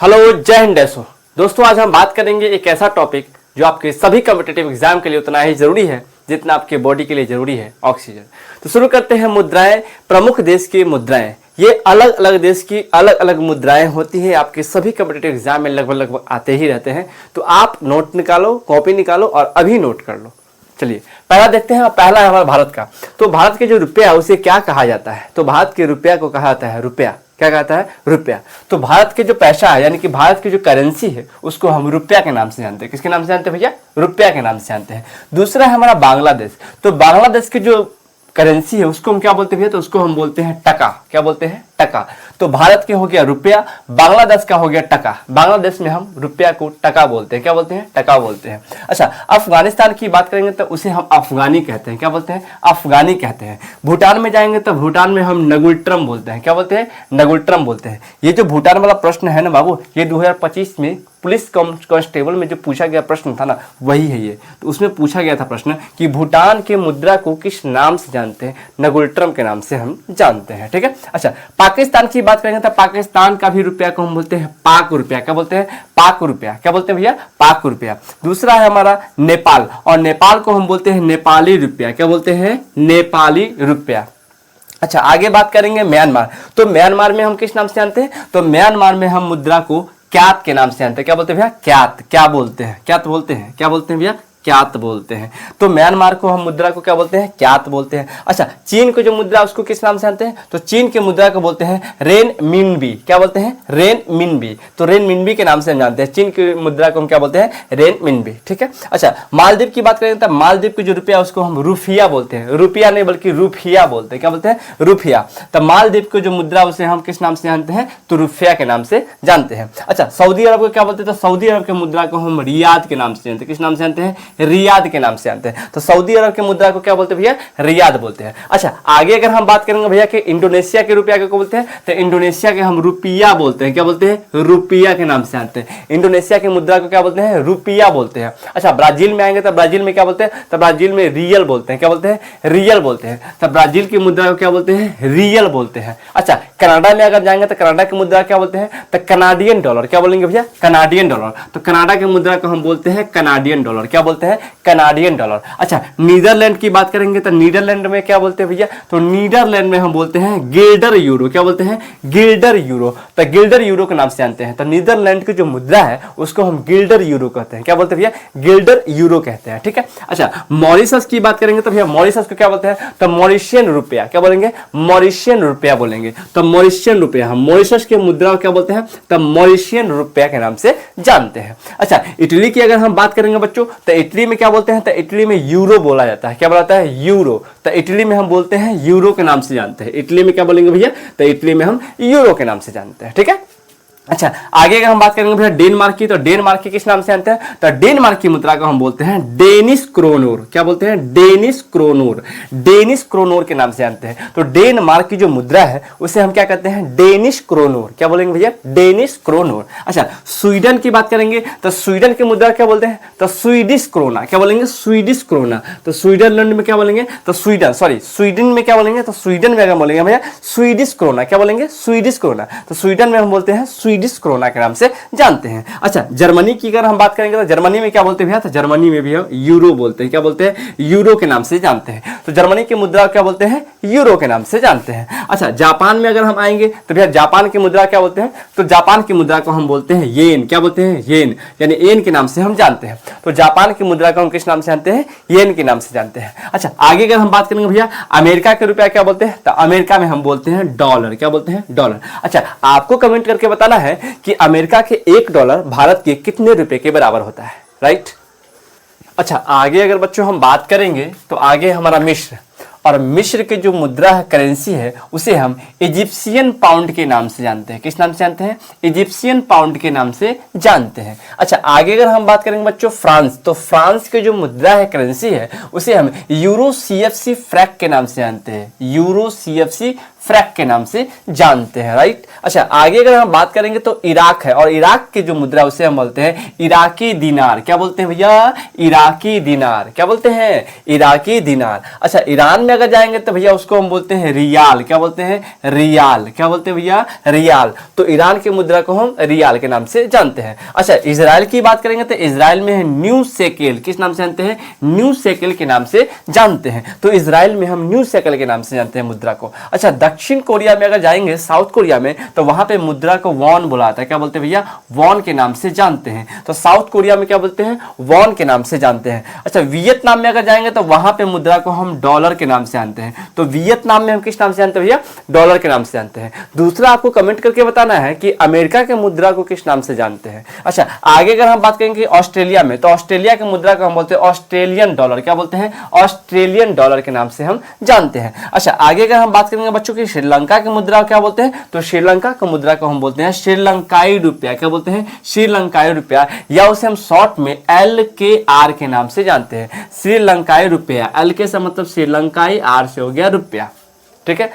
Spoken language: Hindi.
हेलो, जय हिंद दोस्तों। आज हम बात करेंगे एक ऐसा टॉपिक जो आपके सभी कॉम्पिटिटिव एग्जाम के लिए उतना ही जरूरी है जितना आपके बॉडी के लिए जरूरी है, ऑक्सीजन। तो शुरू करते हैं। मुद्राएं, प्रमुख देश की मुद्राएं। ये अलग अलग देश की अलग अलग मुद्राएं होती है, आपके सभी कॉम्पिटिटिव एग्जाम में लगभग लगभग आते ही रहते हैं। तो आप नोट निकालो, कॉपी निकालो और अभी नोट कर लो। चलिए पहला देखते हैं। पहला है हमारा भारत का। तो भारत के जो रुपया उसे क्या कहा जाता है? तो भारत के रुपया को कहा जाता है रुपया। क्या कहता है? रुपया। तो भारत के जो पैसा है यानी कि भारत की जो करेंसी है उसको हम रुपया के नाम से जानते हैं। किसके नाम से जानते हैं भैया? रुपया के नाम से जानते हैं। दूसरा है हमारा बांग्लादेश। तो बांग्लादेश की जो करेंसी है उसको हम क्या बोलते हैं भैया? तो उसको हम बोलते हैं टका। क्या बोलते हैं? टका। तो भारत के हो गया रुपया, बांग्लादेश का हो गया टका। बांग्लादेश में हम रुपया को टका बोलते हैं। क्या बोलते हैं? टका बोलते हैं। अच्छा, अफगानिस्तान की बात करेंगे तो उसे हम अफगानी कहते हैं। क्या बोलते हैं? अफगानी कहते हैं। भूटान में जाएंगे तो भूटान में हम नगुल्ट्रम बोलते हैं। क्या बोलते हैं? नगुल्ट्रम बोलते हैं। ये जो भूटान वाला प्रश्न है ना बाबू, ये 2025 में पुलिस कांस्टेबल में जो पूछा गया प्रश्न था ना, वही है ये। तो उसमें पूछा गया था प्रश्न कि भूटान के मुद्रा को किस नाम से जानते हैं? नगुल्ट्रम के नाम से हम जानते हैं। ठीक है। अच्छा, पाकिस्तान की बात करेंगे तो पाकिस्तान का भी रुपया को हम बोलते हैं पाक रुपया। क्या बोलते हैं? पाक रुपया। क्या बोलते हैं भैया? पाक रुपया। दूसरा है हमारा नेपाल, और नेपाल को हम बोलते हैं नेपाली रुपया। क्या बोलते हैं? नेपाली रुपया। अच्छा, आगे बात करेंगे म्यांमार। तो म्यांमार में हम किस नाम से जानते हैं? तो म्यांमार में हम मुद्रा को क्यात के नाम से जानते हैं। क्या बोलते हैं भैया? क्यात। क्या बोलते हैं? क्यात बोलते हैं। क्या बोलते हैं भैया? क्यात बोलते हैं। तो म्यांमार को हम मुद्रा को क्या बोलते हैं? क्यात बोलते हैं। अच्छा, चीन को जो मुद्रा उसको किस नाम से जानते हैं? तो चीन के मुद्रा को बोलते हैं रेन मिनबी। क्या बोलते हैं? रेन मिनबी। तो रेन मिनबी के नाम से हम जानते हैं। चीन की मुद्रा को हम क्या बोलते हैं? रेन मिनबी। ठीक है। अच्छा, मालदीव की बात करें तो मालदीव की जो रुपया उसको हम रुफिया बोलते हैं। रुपया नहीं बल्कि रुफिया बोलते हैं। क्या बोलते हैं? रुफिया। तो मालदीव की जो मुद्रा उसे हम किस नाम से जानते हैं? तो रुफिया के नाम से जानते हैं। अच्छा, सऊदी अरब को क्या बोलते हैं? तो सऊदी अरब के मुद्रा को हम रियाद के नाम से जानते हैं। किस नाम से जानते हैं? रियाद के नाम से जानते हैं। तो सऊदी अरब के मुद्रा को क्या बोलते हैं भैया? रियाद बोलते हैं। अच्छा, आगे अगर हम बात करेंगे भैया कि इंडोनेशिया के रुपया को बोलते हैं, तो इंडोनेशिया के हम रुपया बोलते हैं। क्या बोलते हैं? रुपया के नाम से जानते हैं। इंडोनेशिया की मुद्रा को क्या बोलते हैं? रुपया बोलते हैं। अच्छा, ब्राजील में आएंगे तो ब्राजील में क्या बोलते हैं? तो ब्राजील में रियल बोलते हैं। क्या बोलते हैं? रियल बोलते हैं। तो ब्राजील की मुद्रा को क्या बोलते हैं? रियल बोलते हैं। अच्छा, कनाडा में अगर जाएंगे तो कनाडा की मुद्रा क्या बोलते हैं? तो कनाडियन डॉलर। क्या बोलेंगे भैया? Canadian dollar. तो कनाडा की मुद्रा को हम बोलते हैं कनाडियन डॉलर। क्या बोलते हैं? Canadian dollar. अच्छा, नीदरलैंड की बात करेंगे तो नीदरलैंड में क्या बोलते हैं भैया? तो नीदरलैंड में हम बोलते हैं गिल्डर यूरो। क्या बोलते हैं? Gilder euro. तो गिल्डर यूरो के नाम से जानते हैं। तो नीदरलैंड की जो मुद्रा है उसको हम गिल्डर यूरो कहते हैं। क्या बोलते हैं भैया? गिल्डर यूरो कहते हैं। ठीक है। अच्छा, मॉरिशस की बात करेंगे तो भैया मॉरिशस को क्या बोलते हैं? तो मॉरिशियन रुपया। क्या बोलेंगे? मॉरिशियन रुपया बोलेंगे। तो मॉरिशियन रुपया, हम मॉरिशस के मुद्रा को क्या बोलते हैं? तो मॉरिशियन रुपया के नाम से जानते हैं। अच्छा, इटली की अगर हम बात करेंगे बच्चों तो इटली में क्या बोलते हैं? तो इटली में यूरो बोला जाता है। क्या बोला जाता है? यूरो। तो इटली में हम बोलते हैं यूरो के नाम से जानते हैं। इटली में क्या बोलेंगे भैया? तो इटली में हम यूरो के नाम से जानते हैं। ठीक है। अच्छा, आगे अगर हम बात करेंगे भैया डेनमार्क की, तो डेनमार्क की किस नाम से जानते हैं? तो डेनमार्क की मुद्रा को हम बोलते हैं डेनिश क्रोनोर। क्या बोलते हैं? Danish kronor. डेनिश क्रोनोर के नाम से जानते हैं। तो डेनमार्क की जो मुद्रा है उसे हम क्या कहते हैं? Danish kronor. क्या बोलेंगे भैया? Danish kronor. अच्छा, स्वीडन की बात करेंगे तो स्वीडन की मुद्रा क्या बोलते हैं? तो स्वीडिश क्रोना। क्या बोलेंगे? Swedish krona. तो स्वीटजरलैंड में क्या बोलेंगे? तो स्वीडन में क्या बोलेंगे? तो स्वीडन में अगर बोलेंगे भैया स्वीडिश क्रोना। क्या बोलेंगे? Swedish krona. तो स्वीडन में हम बोलते हैं स्वीडिश क्रोना के नाम से जानते हैं। अच्छा, जर्मनी की अगर हम बात करेंगे तो जर्मनी में क्या बोलते हैं भैया? तो जर्मनी में भी हम यूरो बोलते हैं। क्या बोलते हैं? यूरो के नाम से जानते हैं। तो जर्मनी की मुद्रा क्या बोलते हैं? यूरो के नाम से जानते हैं। अच्छा, जापान में अगर हम आएंगे तो भैया जापान की मुद्रा क्या बोलते हैं? तो जापान की मुद्रा को हम बोलते हैं येन। क्या बोलते हैं? येन, यानी येन के नाम से हम जानते हैं। तो जापान की मुद्रा को हम किस नाम से जानते हैं? येन के नाम से जानते हैं। अच्छा, आगे अगर हम बात करेंगे भैया अमेरिका के रुपया क्या बोलते हैं? तो अमेरिका में हम बोलते हैं डॉलर। क्या बोलते हैं? डॉलर। अच्छा, आपको कमेंट करके बताना है कि अमेरिका के $1 भारत के कितने रुपए के बराबर होता है, राइट? अच्छा, आगे अगर बच्चों हम बात करेंगे तो आगे हमारा मिस्र, और मिस्र की जो मुद्रा है, करेंसी है, उसे हम इजिप्शियन पाउंड के नाम से जानते हैं। किस नाम से जानते हैं? इजिप्शियन पाउंड के नाम से जानते हैं। अच्छा, आगे अगर हम बात करेंगे बच्चों फ्रांस, तो फ्रांस की जो मुद्रा है, करेंसी है, उसे हम यूरो CFC फ्रैंक के नाम से जानते हैं। यूरो CFC फ्रैंक के नाम से जानते हैं, राइट। अच्छा, आगे अगर हम बात करेंगे तो इराक है, और इराक की जो मुद्रा उसे हम बोलते हैं इराकी दिनार। क्या बोलते हैं भैया? इराकी दिनार। क्या बोलते हैं? इराकी दिनार। अच्छा, ईरान में अगर जाएंगे तो भैया उसको हम बोलते हैं रियाल। क्या बोलते हैं? रियाल। क्या बोलते हैं भैया? रियाल। तो ईरान की मुद्रा को हम रियाल के नाम से जानते हैं। अच्छा, इजराइल की बात करेंगे तो इजराइल में है न्यू शेकेल। किस नाम से जानते हैं? न्यू शेकेल के नाम से जानते हैं। तो इजराइल में हम न्यू शेकेल के नाम से जानते हैं मुद्रा को। अच्छा, दक्षिण कोरिया में अगर जाएंगे, साउथ कोरिया में, तो वहां पे मुद्रा को वॉन बोला जाता है। क्या बोलते हैं भैया? वॉन के नाम से जानते हैं। तो साउथ कोरिया में क्या बोलते हैं? वॉन के नाम से जानते हैं। अच्छा, वियतनाम में अगर जाएंगे तो वहां पे मुद्रा को हम डॉलर के नाम से जानते हैं। तो वियतनाम में हम किस नाम से जानते हैं भैया? डॉलर के नाम से जानते हैं। दूसरा आपको कमेंट करके बताना है कि अमेरिका के मुद्रा को किस नाम से जानते हैं। अच्छा, आगे अगर हम बात करेंगे ऑस्ट्रेलिया में, तो ऑस्ट्रेलिया की मुद्रा को हम बोलते हैं ऑस्ट्रेलियन डॉलर। क्या बोलते हैं? ऑस्ट्रेलियन डॉलर के नाम से हम जानते हैं। अच्छा, आगे अगर हम बात करेंगे बच्चों की श्रीलंका की मुद्रा क्या बोलते हैं, तो श्रीलंका की मुद्रा को हम बोलते हैं श्रीलंकाई रुपया। क्या बोलते हैं? श्रीलंकाई रुपया, या उसे हम शॉर्ट में LKR के नाम से जानते हैं। श्रीलंकाई रुपया, एल के से मतलब श्रीलंकाई, आर से हो गया रुपया। ठीक है।